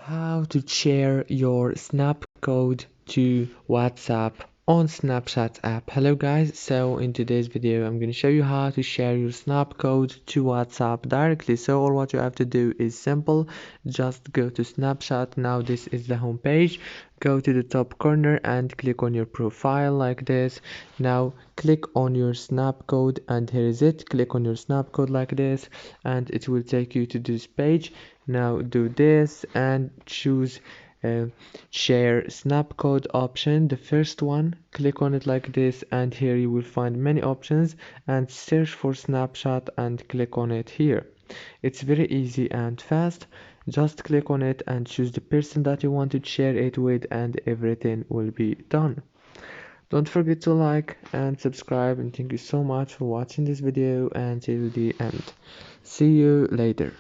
How to share your Snapcode to WhatsApp on Snapchat app. Hello guys, so in today's video I'm going to show you how to share your Snapcode to WhatsApp directly. So all what you have to do is simple. Just go to Snapchat. Now this is the home page. Go to the top corner and click on your profile like this. Now click on your Snapcode and here is it. Click on your Snapcode like this and it will take you to this page. Now do this and choose share Snapcode option, the first one. Click on it like this and here you will find many options and search for Snapchat and click on it here. It's very easy and fast. Just click on it and choose the person that you want to share it with and everything will be done. Don't forget to like and subscribe, and thank you so much for watching this video until the end. See you later.